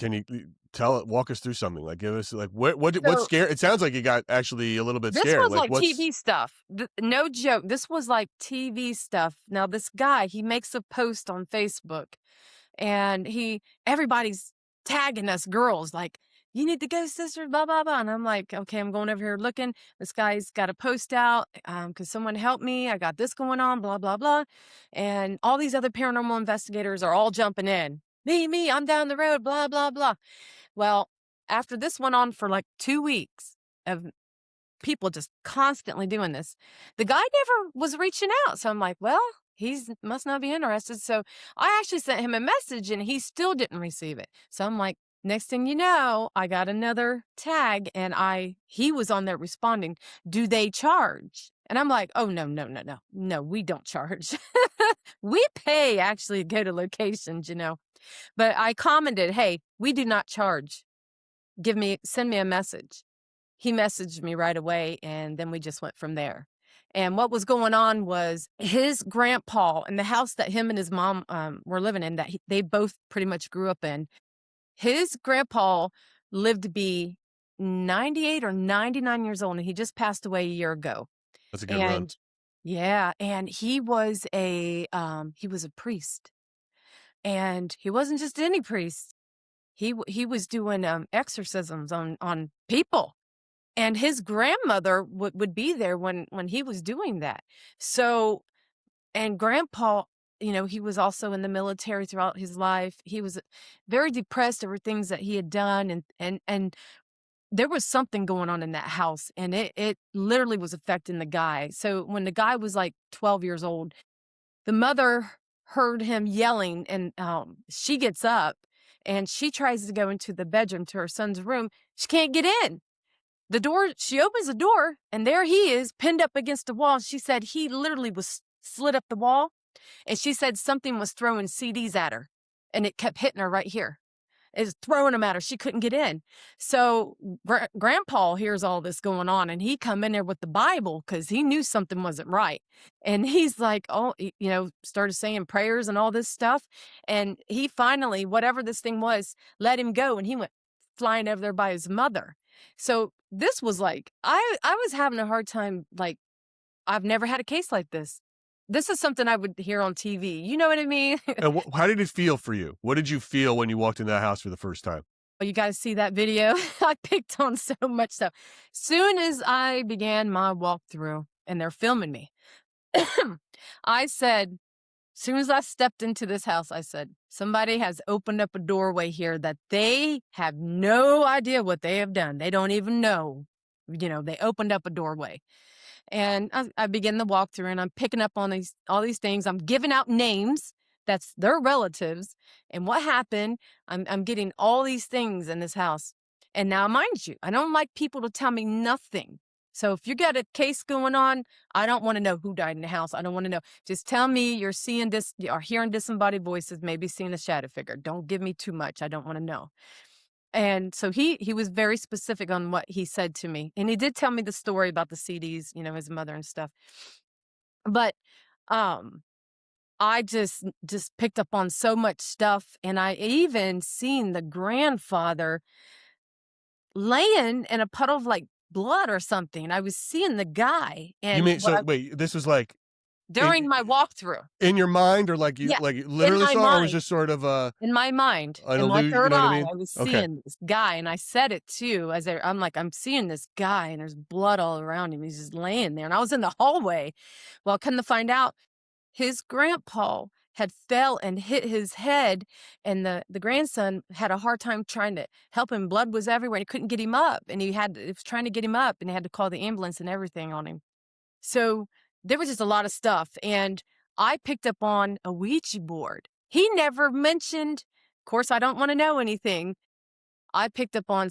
can you walk us through something? Like, give us like what So scared? It sounds like you got actually a little bit this scared. was Like, like what's TV stuff. No joke. This was like TV stuff. Now this guy, he makes a post on Facebook and everybody's tagging us girls like, you need to go, sister, blah, blah, blah. And I'm like, okay, I'm going over here looking. This guy's got a post out. Could someone help me? I got this going on, blah, blah, blah. And all these other paranormal investigators are all jumping in. Me, I'm down the road, blah, blah, blah. Well, after this went on for like 2 weeks of people just constantly doing this, the guy never was reaching out. So I'm like, well, he's must not be interested. So I actually sent him a message and he still didn't receive it. So I'm like, next thing you know, I got another tag and he was on there responding, do they charge? And I'm like, oh, no, no, no, no, no, we don't charge. We pay actually to go to locations. But I commented, hey, we do not charge. Send me a message. He messaged me right away, and then we just went from there. And what was going on was his grandpa in the house that him and his mom were living in, that they both pretty much grew up in. His grandpa lived to be 98 or 99 years old, and he just passed away a year ago. that's a good run. And yeah, and he was a priest, and he wasn't just any priest. He was doing exorcisms on people. And his grandmother would be there when he was doing that. So, and grandpa, he was also in the military throughout his life. He was very depressed over things that he had done. And there was something going on in that house and it literally was affecting the guy. So when the guy was like 12 years old, the mother heard him yelling and she gets up and she tries to go into the bedroom to her son's room. She can't get in. She opens the door and there he is pinned up against the wall. She said he literally was slid up the wall and she said something was throwing CDs at her and it kept hitting her right here. It was throwing them at her. She couldn't get in. So grandpa hears all this going on and he come in there with the Bible because he knew something wasn't right. And he's like, oh, started saying prayers and all this stuff. And he finally, whatever this thing was, let him go. And he went flying over there by his mother. So this was like, I was having a hard time. Like, I've never had a case like this. This is something I would hear on TV. You know what I mean? And how did it feel for you? What did you feel when you walked into that house for the first time? Oh, you guys see that video? I picked on so much stuff. Soon as I began my walkthrough and they're filming me, I said, soon as I stepped into this house, I said, somebody has opened up a doorway here that they have no idea what they have done. They don't even know. They opened up a doorway. And I begin the walkthrough and I'm picking up on all these things. I'm giving out names. That's their relatives. And what happened, I'm getting all these things in this house. And now, mind you, I don't like people to tell me nothing. So if you got a case going on, I don't want to know who died in the house. I don't want to know. Just tell me you're seeing this, or hearing disembodied voices, maybe seeing a shadow figure. Don't give me too much. I don't want to know. And so he was very specific on what he said to me. And he did tell me the story about the CDs, his mother and stuff. But I just picked up on so much stuff. And I even seen the grandfather laying in a puddle of like blood or something. I was seeing the guy. You And mean wait, this was like during my walkthrough. in your mind, or like you Yeah, in literally my saw, or was mind. just sort of In my mind, an in my illusion? You third know what I eye, mean? I was Okay. seeing this guy, and I said it too. I'm like, I'm seeing this guy, and there's blood all around him. He's just laying there, and I was in the hallway. Well, come to find out, his grandpa had fell and hit his head, and the grandson had a hard time trying to help him. Blood was everywhere, and he couldn't get him up, and it was trying to get him up, and they had to call the ambulance and everything on him. So there was just a lot of stuff, and I picked up on a Ouija board. He never mentioned, of course, I don't want to know anything. I picked up on,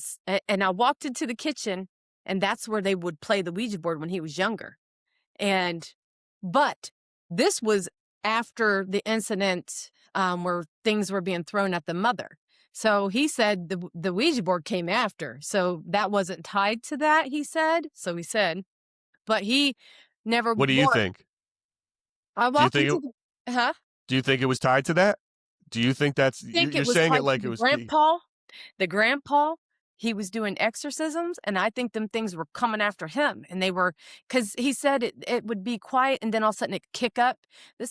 and I walked into the kitchen, and that's where they would play the Ouija board when he was younger. But this was after the incident where things were being thrown at the mother. So he said the Ouija board came after. So that wasn't tied to that, he said. So he said, but he never. What do you think? I Do you walked think into do you think it was tied to that? Do you think that's think you're it was saying it tied to like it the was grandpa The grandpa, he was doing exorcisms, and I think them things were coming after him, and they were, because he said it would be quiet, and then all of a sudden it'd kick up. This